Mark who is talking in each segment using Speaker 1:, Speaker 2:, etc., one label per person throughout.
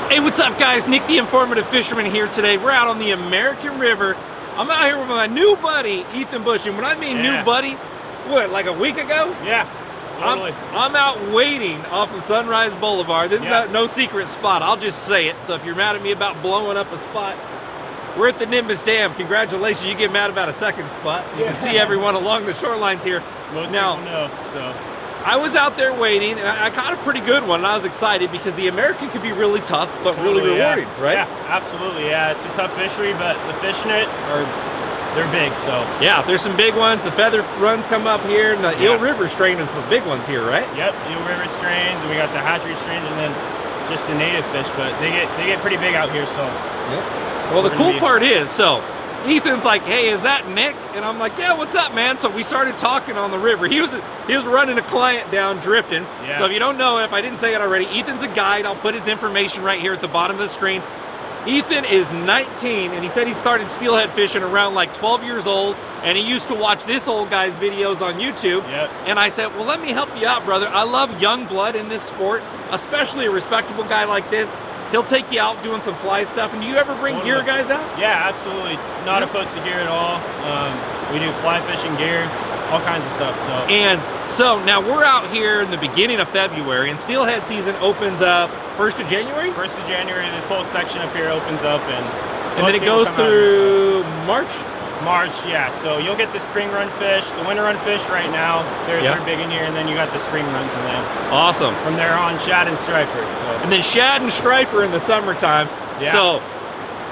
Speaker 1: Hey, what's up guys? Nick the Informative Fisherman here today. We're out on the American River. I'm out here with my new buddy, Ethan Bush. And when I mean new buddy, what, like a week ago?
Speaker 2: Yeah, totally.
Speaker 1: I'm out waiting off of Sunrise Boulevard. This is no secret spot, I'll just say it. So if you're mad at me about blowing up a spot, we're at the Nimbus Dam. Congratulations, you get mad about a second spot. You can see everyone along the shorelines here.
Speaker 2: Most people know, so.
Speaker 1: I was out there waiting, and I caught a pretty good one, and I was excited because the American could be really tough, but really rewarding, right?
Speaker 2: Yeah, absolutely, yeah. It's a tough fishery, but the fish in it, they're big, so.
Speaker 1: Yeah, there's some big ones. The feather runs come up here, and the Eel River strain is the big ones here, right?
Speaker 2: Yep, Eel River strains, and we got the hatchery strains, and then just the native fish, but they get pretty big out here, so.
Speaker 1: Yep. Well, the cool part is, so, Ethan's like, hey, is that Nick? And I'm like, yeah, what's up, man? So we started talking on the river. He was running a client down drifting. So if you don't know, if I didn't say it already, Ethan's a guide. I'll put his information right here at the bottom of the screen. Ethan is 19, and he said he started steelhead fishing around like 12 years old, and he used to watch this old guy's videos on YouTube. And I said, well, let me help you out, brother. I love young blood in this sport, especially a respectable guy like this. He'll take you out doing some fly stuff. And do you ever bring gear guys out?
Speaker 2: Yeah, absolutely. Not opposed to gear at all. We do fly fishing gear, all kinds of stuff. So.
Speaker 1: And so now we're out here in the beginning of February, and steelhead season opens up 1st of January?
Speaker 2: 1st of January, this whole section up here opens up. And
Speaker 1: then it goes through March?
Speaker 2: March, yeah. So you'll get the spring run fish, the winter run fish right now. They're big in here, and then you got the spring runs in them.
Speaker 1: Awesome.
Speaker 2: From there on, shad and striper. So.
Speaker 1: And then shad and striper in the summertime. So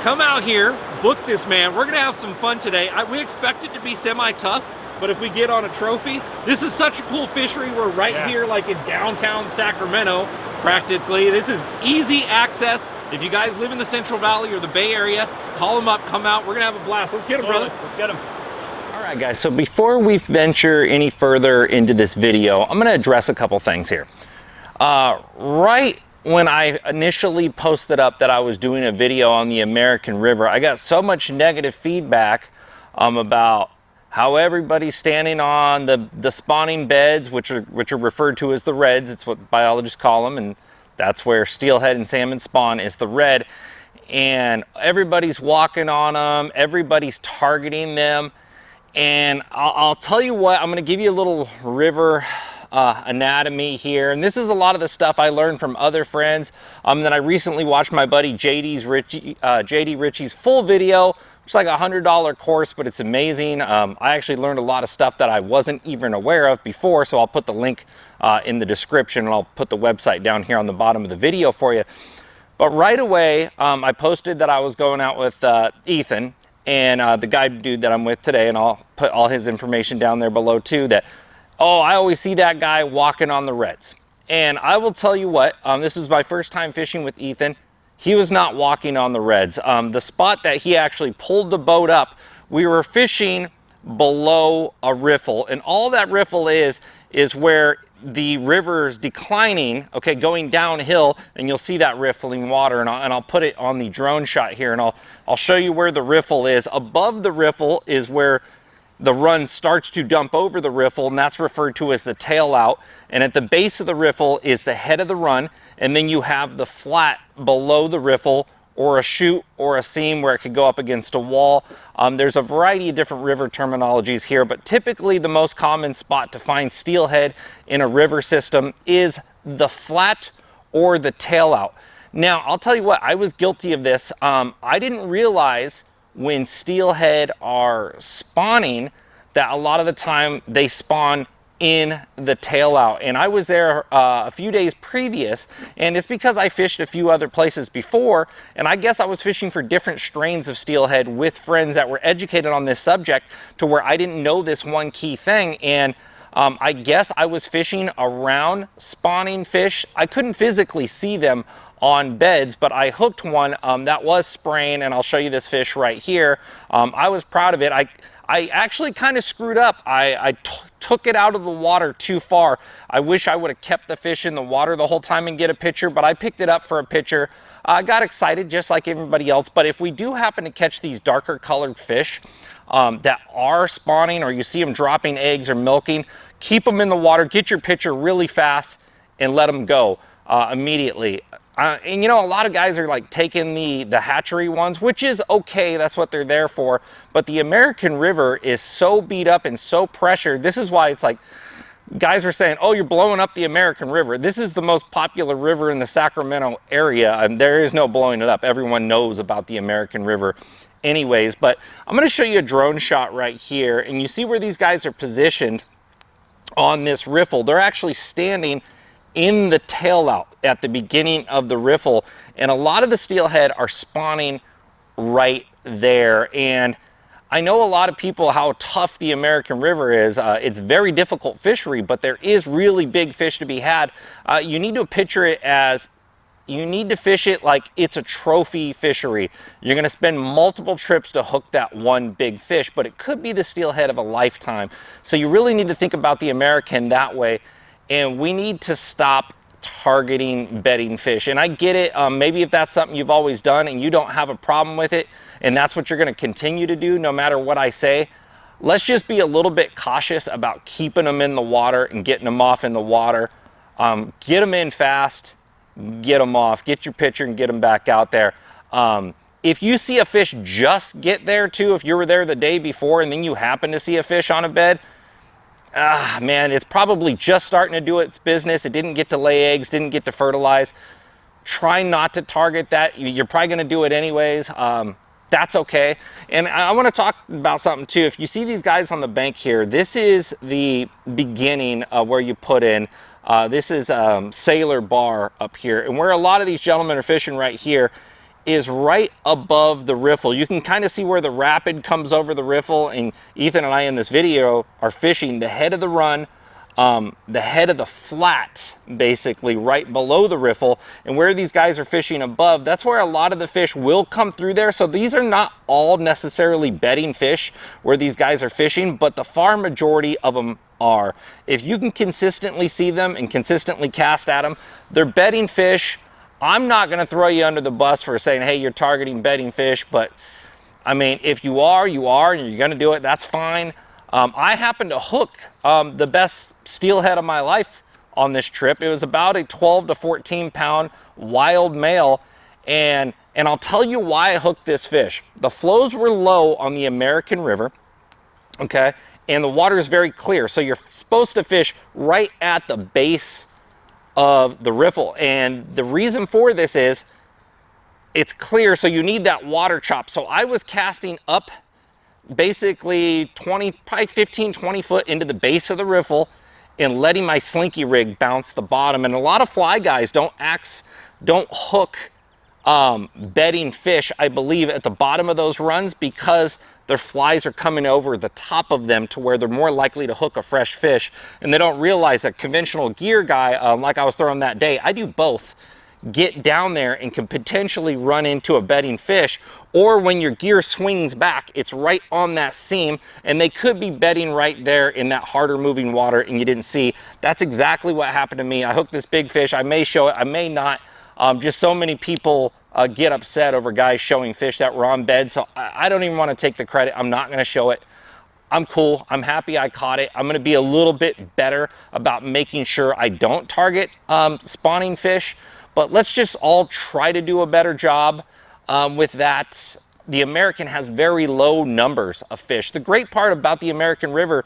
Speaker 1: come out here, book this man. We're gonna have some fun today. We expect it to be semi-tough, but if we get on a trophy, this is such a cool fishery. We're right here like in downtown Sacramento, practically. This is easy access. If you guys live in the Central Valley or the Bay Area, call them up, come out. We're gonna have a blast. Let's get them, brother.
Speaker 2: Let's get them.
Speaker 3: All right, guys, so before we venture any further into this video, I'm gonna address a couple things here. Right when I initially posted up that I was doing a video on the American River, I got so much negative feedback about how everybody's standing on the spawning beds, which are referred to as the reds. It's what biologists call them, and that's where steelhead and salmon spawn, is the red. And everybody's walking on them, everybody's targeting them. And I'll tell you what, I'm gonna give you a little river anatomy here. And this is a lot of the stuff I learned from other friends. Then I recently watched my buddy JD Ritchie's full video. It's like a $100 course, but it's amazing. I actually learned a lot of stuff that I wasn't even aware of before, so I'll put the link in the description, and I'll put the website down here on the bottom of the video for you. But right away, I posted that I was going out with Ethan and the guide dude that I'm with today, and I'll put all his information down there below too, that, oh, I always see that guy walking on the reds. And I will tell you what, this is my first time fishing with Ethan. He was not walking on the reds. The spot that he actually pulled the boat up, we were fishing below a riffle, and all that riffle is where the river's declining, okay, going downhill, and you'll see that riffling water, and I'll put it on the drone shot here, and I'll show you where the riffle is. Above the riffle is where the run starts to dump over the riffle, and that's referred to as the tail out. And at the base of the riffle is the head of the run, and then you have the flat below the riffle, or a chute or a seam where it could go up against a wall. There's a variety of different river terminologies here, but typically the most common spot to find steelhead in a river system is the flat or the tail out. Now, I'll tell you what, I was guilty of this. I didn't realize when steelhead are spawning that a lot of the time they spawn in the tail out. And I was there a few days previous, and it's because I fished a few other places before, and I guess I was fishing for different strains of steelhead with friends that were educated on this subject, to where I didn't know this one key thing. And I guess I was fishing around spawning fish. I couldn't physically see them on beds, but I hooked one that was spraying, and I'll show you this fish right here. I was proud of it. I actually kind of screwed up. I took it out of the water too far. I wish I would have kept the fish in the water the whole time and get a picture, but I picked it up for a picture. I got excited just like everybody else. But if we do happen to catch these darker colored fish that are spawning, or you see them dropping eggs or milking, keep them in the water, get your picture really fast, and let them go immediately. And you know, a lot of guys are like taking the hatchery ones, which is okay, that's what they're there for. But the American River is so beat up and so pressured. This is why it's like, guys are saying, oh, you're blowing up the American River. This is the most popular river in the Sacramento area, and there is no blowing it up. Everyone knows about the American River anyways. But I'm gonna show you a drone shot right here, and you see where these guys are positioned on this riffle. They're actually standing in the tail out at the beginning of the riffle, and a lot of the steelhead are spawning right there. And I know a lot of people how tough the American River is. It's very difficult fishery, but there is really big fish to be had. You need to picture it as, you need to fish it like it's a trophy fishery. You're gonna spend multiple trips to hook that one big fish, but it could be the steelhead of a lifetime. So you really need to think about the American that way. And we need to stop targeting bedding fish. And I get it, maybe if that's something you've always done and you don't have a problem with it, and that's what you're gonna continue to do no matter what I say, let's just be a little bit cautious about keeping them in the water and getting them off in the water. Get them in fast, get them off, get your picture and get them back out there. If you see a fish just get there too, if you were there the day before and then you happen to see a fish on a bed, man, it's probably just starting to do its business. It didn't get to lay eggs, didn't get to fertilize. Try not to target that. You're probably gonna do it anyways. That's okay. And I wanna talk about something too. If you see these guys on the bank here, this is the beginning where you put in. This is Sailor Bar up here. And where a lot of these gentlemen are fishing right here is right above the riffle. You can kind of see where the rapid comes over the riffle, and Ethan and I in this video are fishing the head of the run, the head of the flat, basically right below the riffle. And where these guys are fishing above, that's where a lot of the fish will come through there. So these are not all necessarily bedding fish where these guys are fishing, but the far majority of them are. If you can consistently see them and consistently cast at them, they're bedding fish. I'm not going to throw you under the bus for saying, hey, you're targeting bedding fish, but I mean, if you are, and you're going to do it, that's fine. I happened to hook the best steelhead of my life on this trip. It was about a 12 to 14 pound wild male, and I'll tell you why I hooked this fish. The flows were low on the American River, okay, and the water is very clear, so you're supposed to fish right at the base of the riffle. And the reason for this is it's clear, so you need that water chop. So I was casting up basically 20, probably 15, 20 foot into the base of the riffle and letting my slinky rig bounce the bottom. And a lot of fly guys don't hook bedding fish, I believe, at the bottom of those runs because their flies are coming over the top of them to where they're more likely to hook a fresh fish. And they don't realize that conventional gear guy, like I was throwing that day, I do both, get down there and can potentially run into a bedding fish. Or when your gear swings back, it's right on that seam, and they could be bedding right there in that harder moving water and you didn't see. That's exactly what happened to me. I hooked this big fish. I may show it, I may not. Just so many people get upset over guys showing fish that were on bed, so I don't even want to take the credit. I'm not going to show it. I'm cool. I'm happy I caught it. I'm going to be a little bit better about making sure I don't target spawning fish, but let's just all try to do a better job with that. The American has very low numbers of fish. The great part about the American River,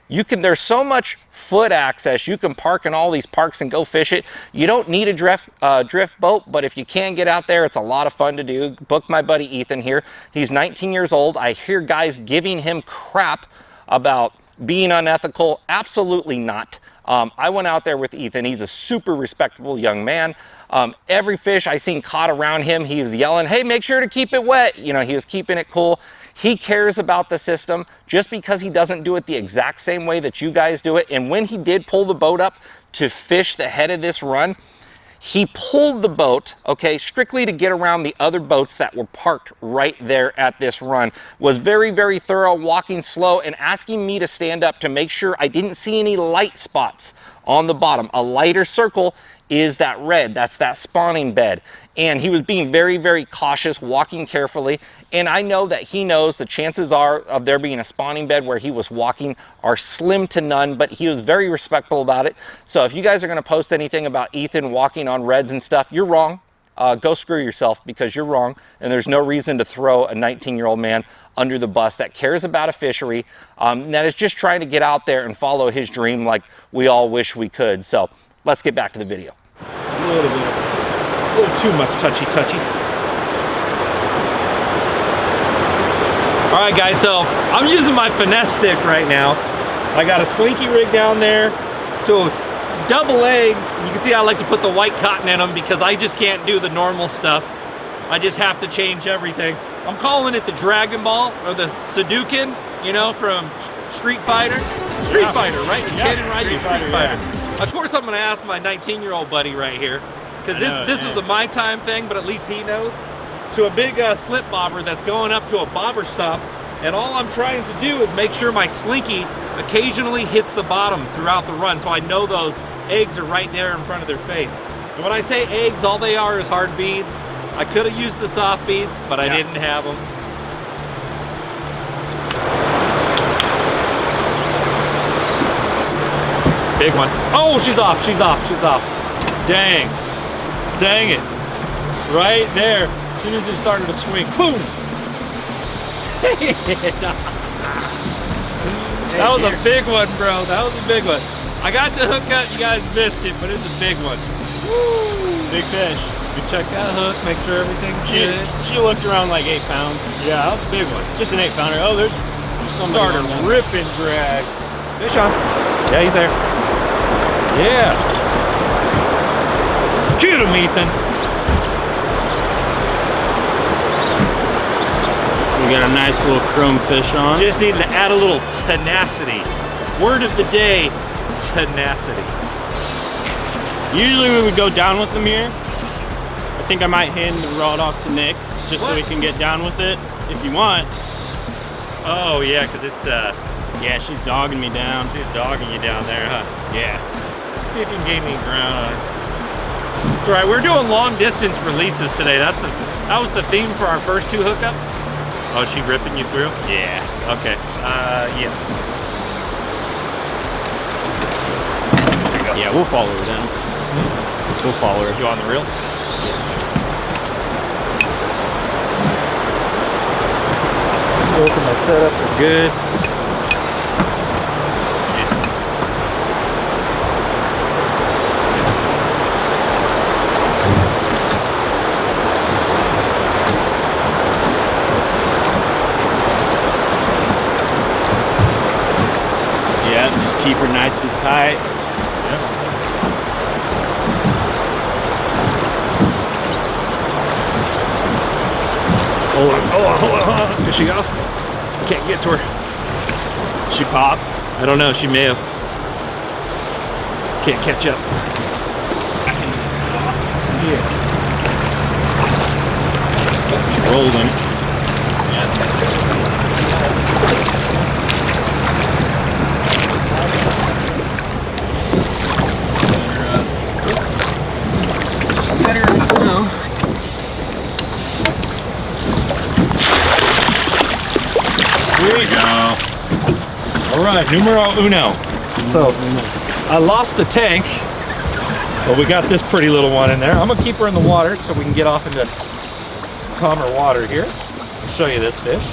Speaker 3: there's so much foot access. You can park in all these parks and go fish it. You don't need a drift boat, but if you can get out there, it's a lot of fun to do. Book my buddy Ethan here. He's 19 years old. I hear guys giving him crap about being unethical. Absolutely not. I went out there with Ethan. He's a super respectable young man. Every fish I seen caught around him, he was yelling, hey, make sure to keep it wet. You know, he was keeping it cool. He cares about the system just because he doesn't do it the exact same way that you guys do it. And when he did pull the boat up to fish the head of this run, he pulled the boat, okay, strictly to get around the other boats that were parked right there at this run. Was very, very thorough, walking slow and asking me to stand up to make sure I didn't see any light spots on the bottom. A lighter circle is that red, that's that spawning bed. And he was being very, very cautious, walking carefully. And I know that he knows the chances are of there being a spawning bed where he was walking are slim to none, but he was very respectful about it. So if you guys are gonna post anything about Ethan walking on reds and stuff, you're wrong. go screw yourself, because you're wrong, and there's no reason to throw a 19-year-old man under the bus that cares about a fishery, that is just trying to get out there and follow his dream like we all wish we could. So let's get back to the video.
Speaker 1: A little too much touchy. All right, guys, so I'm using my finesse stick right now. I got a slinky rig down there to double eggs. You can see I like to put the white cotton in them because I just can't do the normal stuff. I just have to change everything. I'm calling it the Dragon Ball, or the Sudoku, you know, from Street Fighter. Street Fighter, right? You can't even ride Street Fighter. Yeah. Of course, I'm gonna ask my 19-year-old buddy right here, because this was a my time thing, but at least he knows. To a big slip bobber that's going up to a bobber stop, and all I'm trying to do is make sure my slinky occasionally hits the bottom throughout the run, so I know those eggs are right there in front of their face. And when I say eggs, all they are is hard beads. I could have used the soft beads, but I didn't have them. Big one. Oh, she's off. Dang it. Right there. As soon as it started to swing, boom! That was a big one, bro. That was a big one. I got the hook up, you guys missed it, but it's a big one.
Speaker 2: Woo! Big fish.
Speaker 1: You check that hook, make sure everything's good.
Speaker 2: She looked around like 8 pounds.
Speaker 1: Yeah, that was a big one.
Speaker 2: Just an 8 pounder. Oh, there's somebody.
Speaker 1: Started ripping drag. Fish on. Yeah, he's there. Yeah. Shoot him, Ethan.
Speaker 2: We got a nice little chrome fish on.
Speaker 1: Just needed to add a little tenacity. Word of the day, tenacity.
Speaker 2: Usually we would go down with them here. I think I might hand the rod off to Nick, just so we can get down with it, if you want.
Speaker 1: Oh yeah, because it's
Speaker 2: yeah, she's dogging me down.
Speaker 1: She's dogging you down there, huh?
Speaker 2: Yeah.
Speaker 1: Let's see if you can gain any ground on it. That's right, we're doing long distance releases today. That was the theme for our first 2 hookups. Oh, is she ripping you through?
Speaker 2: Yeah.
Speaker 1: Okay. Yeah.
Speaker 2: Yeah, we'll follow her down. We'll follow her.
Speaker 1: You on the reel? Both of my setups are good.
Speaker 2: Yeah, just keep her nice and tight.
Speaker 1: Hold on. There she goes. Can't get to her.
Speaker 2: She popped?
Speaker 1: I don't know. She may have. Can't catch up. Yeah.
Speaker 2: Rolling.
Speaker 1: Just let her go. There we go. All right, numero uno. So I lost the tank, but we got this pretty little one in there. I'm gonna keep her in the water so we can get off into calmer water here. I'll show you this fish.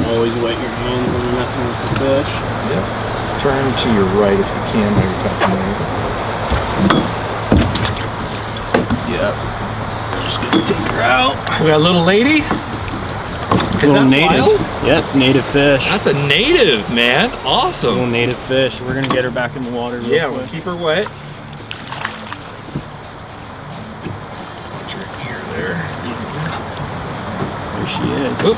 Speaker 2: Always wet your hands when you're messing with the fish.
Speaker 1: Yep. Turn to your right if you can while you're touching there. Yep. Just gonna take her out. We got a little lady. Is
Speaker 2: little
Speaker 1: that
Speaker 2: native.
Speaker 1: wild?
Speaker 2: Yep, native fish.
Speaker 1: That's a native, man. Awesome.
Speaker 2: Little native fish. We're gonna get her back in the water real quick.
Speaker 1: We'll keep her wet. Put your ear there.
Speaker 2: There she is.
Speaker 1: Oop.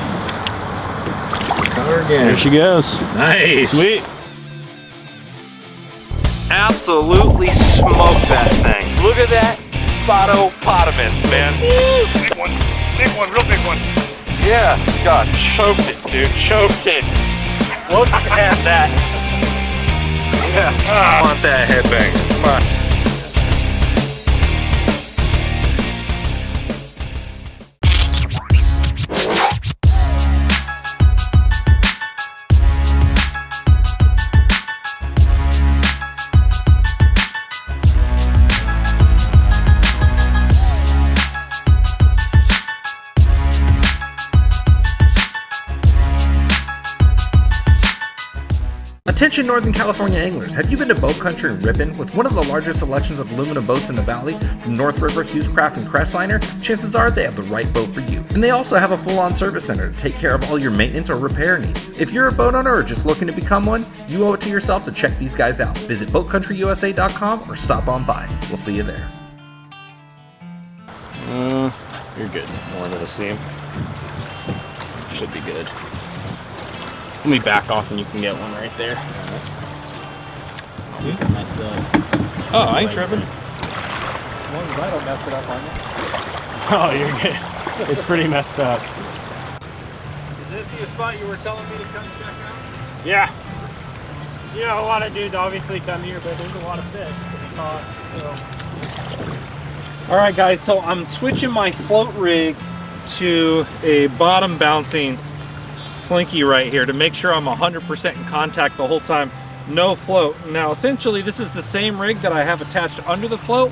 Speaker 1: Got her again.
Speaker 2: There she goes.
Speaker 1: Nice.
Speaker 2: Sweet.
Speaker 1: Absolutely smoked that thing. Look at that Spotopotamus, man. Big one, real big one. Yeah, God, choked it, dude, choked it. Look at that. Yeah, I want that headbang. Come on. Attention Northern California anglers, have you been to Boat Country in Ripon? With one of the largest selections of aluminum boats in the valley, from North River, Hughescraft, and Crestliner, chances are they have the right boat for you. And they also have a full-on service center to take care of all your maintenance or repair needs. If you're a boat owner or just looking to become one, you owe it to yourself to check these guys out. Visit BoatCountryUSA.com or stop on by. We'll see you there.
Speaker 2: You're good.
Speaker 3: More into the seam.
Speaker 2: Should be good. Let me back off and you can get one right there. See? Nice little.
Speaker 1: Oh, I ain't tripping.
Speaker 4: As long as I don't mess it up on you.
Speaker 2: Oh, you're good. It's pretty messed up.
Speaker 1: Is this the spot you were telling me to come check out?
Speaker 2: Yeah. You know, a lot of dudes obviously come here, but there's a lot of fish to be caught. So.
Speaker 1: All right, guys, so I'm switching my float rig to a bottom bouncing slinky right here to make sure I'm 100% in contact the whole time, no float. Now, essentially, this is the same rig that I have attached under the float,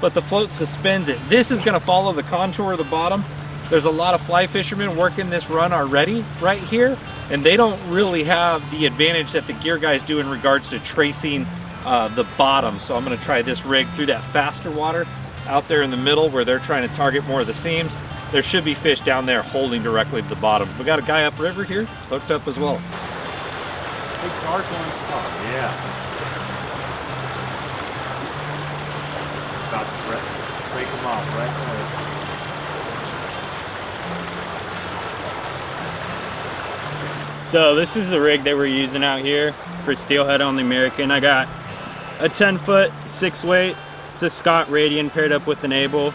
Speaker 1: but the float suspends it. This is gonna follow the contour of the bottom. There's a lot of fly fishermen working this run already right here, and they don't really have the advantage that the gear guys do in regards to tracing the bottom. So I'm gonna try this rig through that faster water out there in the middle where they're trying to target more of the seams. There should be fish down there holding directly to the bottom. We got a guy upriver here hooked up as well.
Speaker 4: Big dark one.
Speaker 1: Oh yeah.
Speaker 4: About to break them off right away.
Speaker 2: So this is the rig that we're using out here for Steelhead on the American. I got a 10-foot 6-weight. It's a Scott Radian paired up with an Able.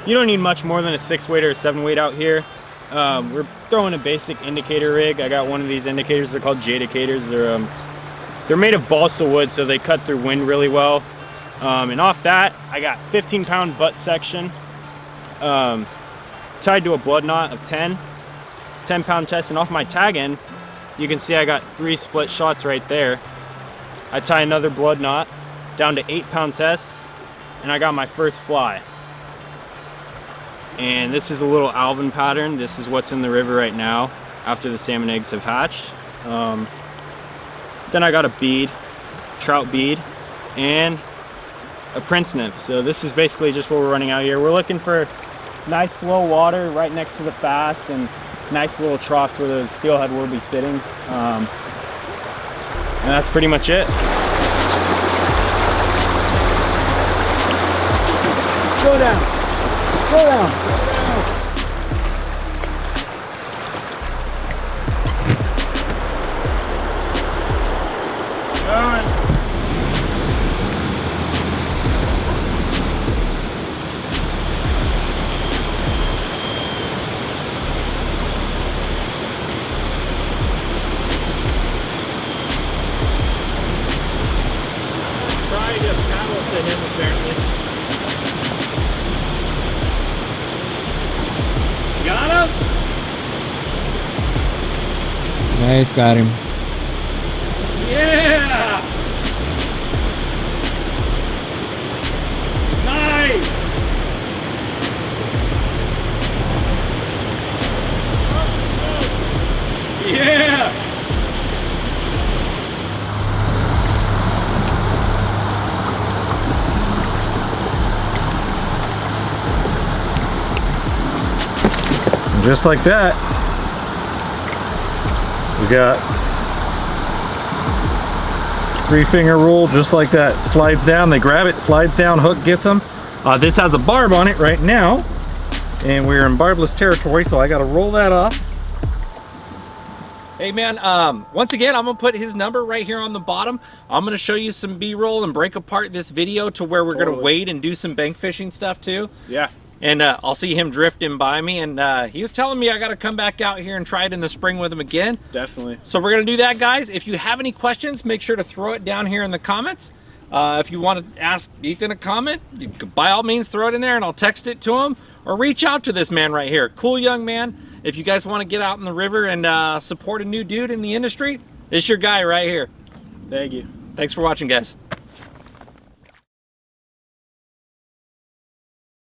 Speaker 2: You don't need much more than a 6-weight or a 7-weight out here. We're throwing a basic indicator rig. I got one of these indicators. They're called Jadicators. They're made of balsa wood, so they cut through wind really well. And off that, I got 15-pound butt section tied to a blood knot of 10-pound test. And off my tag end, you can see I got 3 split shots right there. I tie another blood knot down to 8-pound test, and I got my first fly. And this is a little Alvin pattern. This is what's in the river right now after the salmon eggs have hatched. Then I got a bead, trout bead, and a prince nymph. So this is basically just what we're running out here. We're looking for nice slow water right next to the fast and nice little troughs where the steelhead will be sitting. And that's pretty much it. Go down. Go down.
Speaker 1: Try to paddle to him apparently. Got him?
Speaker 4: Nice, got him.
Speaker 1: Yeah! Nice! Yeah! Just like that, we got 3-finger rule, just like that. Slides down, they grab it, slides down, hook gets them. This has a barb on it right now, and we're in barbless territory, so I got to roll that off. Hey man, once again, I'm gonna put his number right here on the bottom. I'm gonna show you some B-roll and break apart this video to where we're gonna wade and do some bank fishing stuff too.
Speaker 2: Yeah.
Speaker 1: And I'll see him drifting by me, and he was telling me I got to come back out here and try it in the spring with him again.
Speaker 2: Definitely.
Speaker 1: So we're gonna do that, guys. If you have any questions, make sure to throw it down here in the comments. If you want to ask Ethan a comment, you could, by all means, throw it in there and I'll text it to him, or reach out to this man right here. Cool young man. If you guys want to get out in the river and support a new dude in the industry, it's your guy right here.
Speaker 2: Thank you.
Speaker 1: Thanks for watching, guys.